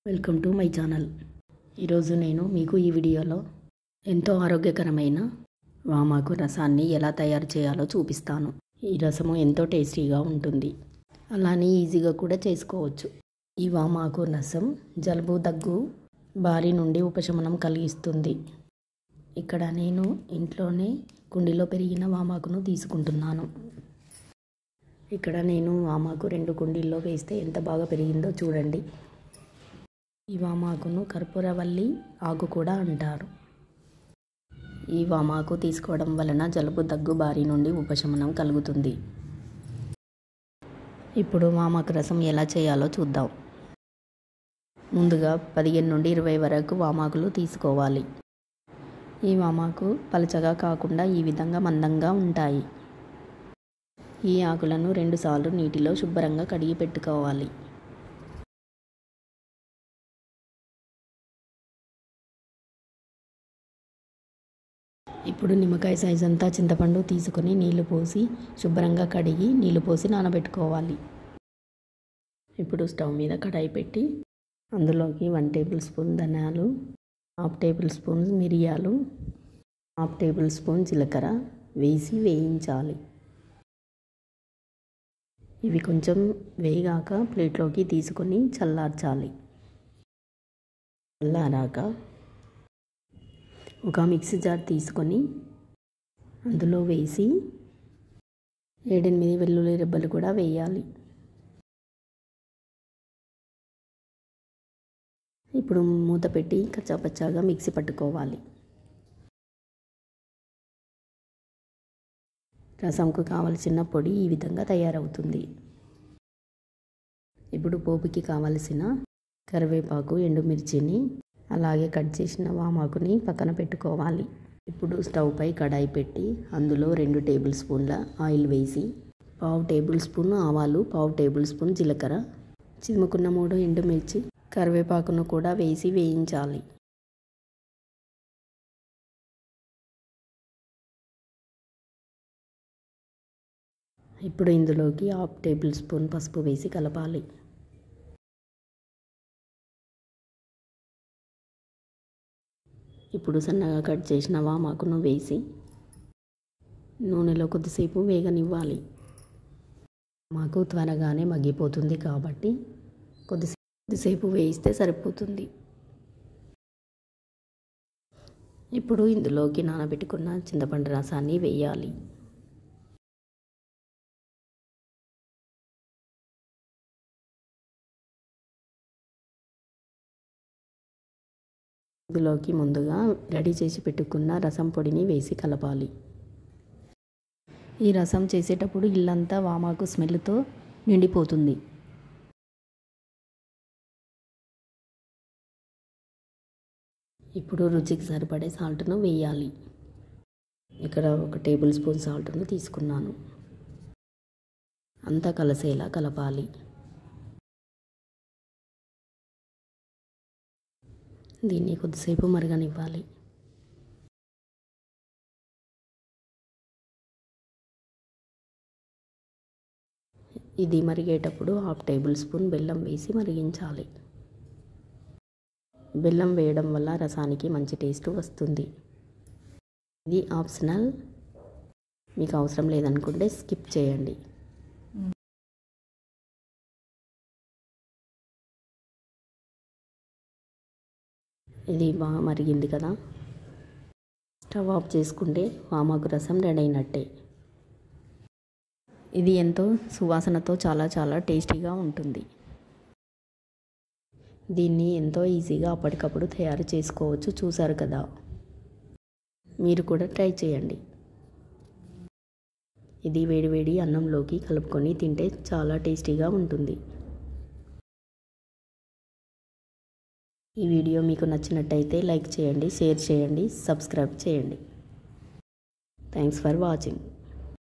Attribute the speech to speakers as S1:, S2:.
S1: Welcome to my channel. ఈరోజు నేను మీకు ఈ వీడియోలో ఎంతో ఆరోగ్యకరమైన వామాకు రసాన్ని ఎలా తయారు చేయాలో చూపిస్తాను. ఈ రసము ఎంతో టేస్టీగా ఉంటుంది, అలానే ఈజీగా కూడా చేసుకోవచ్చు. ఈ వామాకు రసం జలుబు దగ్గు బారి నుండి ఉపశమనం కలిగిస్తుంది. ఇక్కడ నేను ఇంట్లోనే కుండీలో పెరిగిన వామాకును తీసుకుంటున్నాను. ఇక్కడ నేను వామాకు 2 కుండీల్లో వేస్తే ఎంత బాగా పెరిగిందో చూడండి. ఈ వామాకును కర్పూరవల్లి ఆకు కూడా అంటారు. ఈ వామాకు తీసుకోవడం వలన జలుబు దగ్గు బారి నుండి ఉపశమనం కలుగుతుంది. ఇప్పుడు వామాకు రసం ఎలా చేయాలో చూద్దాం. ముందుగా 15 నుండి 20 వరకు వామాకులు తీసుకోవాలి. ఈ వామాకు పలచగా కాకుండా ఈ విధంగా మందంగా ఉంటాయి. ఈ ఆకులను 2 సార్లు నీటిలో శుభ్రంగా కడిగి పెట్టుకోవాలి. ఇప్పుడు నిమ్మకాయ సైజ్ అంతా చింతపండు తీసుకొని నీళ్లు పోసి శుభ్రంగా కడిగి నీళ్లు పోసి నానబెట్టుకోవాలి. ఇప్పుడు స్టవ్ మీద కడాయి పెట్టి అందులోకి 1 టేబుల్ స్పూన్ ధనియాలు, 1/2 టేబుల్ స్పూన్ మిరియాలు, 1/2 టేబుల్ స్పూన్ జీలకర్ర వేసి వేయించాలి. ఇవి కొంచెం వేగాక ప్లేట్లోకి తీసుకొని చల్లార్చాలి. చల్లారాక ఒక మిక్సీ జార్ తీసుకొని అందులో వేసి 7-8 వెల్లుల్లి రెబ్బలు కూడా వేయాలి. ఇప్పుడు మూత పెట్టి కచ్చాపచ్చాగా మిక్సీ పట్టుకోవాలి. రసంకు కావలసిన పొడి ఈ విధంగా తయారవుతుంది. ఇప్పుడు పోపుకి కావలసిన కరివేపాకు, ఎండుమిర్చిని అలాగే కట్ చేసిన వామాకుని పక్కన పెట్టుకోవాలి. ఇప్పుడు స్టవ్ పై కడాయి పెట్టి అందులో 2 టేబుల్ స్పూన్ల ఆయిల్ వేసి 1/2 టేబుల్ స్పూన్ ఆవాలు, 1/2 టేబుల్ స్పూన్ జీలకర్ర, చిదుముకున్న 3 ఎండుమిర్చి, కరివేపాకును కూడా వేసి వేయించాలి. ఇప్పుడు ఇందులోకి 1/2 టేబుల్ స్పూన్ పసుపు వేసి కలపాలి. ఇప్పుడు సన్నగా కట్ చేసిన వామాకును వేసి నూనెలో కొద్దిసేపు వేగనివ్వాలి. మాకు త్వరగానే మగ్గిపోతుంది కాబట్టి కొద్దిసేపు వేయిస్తే సరిపోతుంది. ఇప్పుడు ఇందులోకి నానబెట్టుకున్న చింతపండు రసాన్ని వేయాలి. ఇందులోకి ముందుగా రెడీ చేసి పెట్టుకున్న రసం పొడిని వేసి కలపాలి. ఈ రసం చేసేటప్పుడు ఇల్లంతా వామాకు స్మెల్తో నిండిపోతుంది. ఇప్పుడు రుచికి సరిపడే సాల్ట్ను వేయాలి. ఇక్కడ 1 టేబుల్ స్పూన్ సాల్ట్ను తీసుకున్నాను. అంతా కలిసేలా కలపాలి. దీన్ని కొద్దిసేపు మరగనివ్వాలి. ఇది మరిగేటప్పుడు 1/2 టేబుల్ స్పూన్ బెల్లం వేసి మరిగించాలి. బెల్లం వేయడం వల్ల రసానికి మంచి టేస్ట్ వస్తుంది. ఇది ఆప్షనల్, మీకు అవసరం లేదనుకుంటే స్కిప్ చేయండి. ఇది బాగా మరిగింది కదా, స్టవ్ ఆఫ్ చేసుకుంటే వామాకు రసం రెడీ అయినట్టే. ఇది ఎంతో సువాసనతో చాలా టేస్టీగా ఉంటుంది. దీన్ని ఎంతో ఈజీగా అప్పటికప్పుడు తయారు చేసుకోవచ్చు. చూసారు కదా, మీరు కూడా ట్రై చేయండి. ఇది వేడివేడి అన్నంలోకి కలుపుకొని తింటే చాలా టేస్టీగా ఉంటుంది. ఈ వీడియో మీకు నచ్చినట్టయితే లైక్ చేయండి, షేర్ చేయండి, సబ్స్క్రైబ్ చేయండి. Thanks for watching.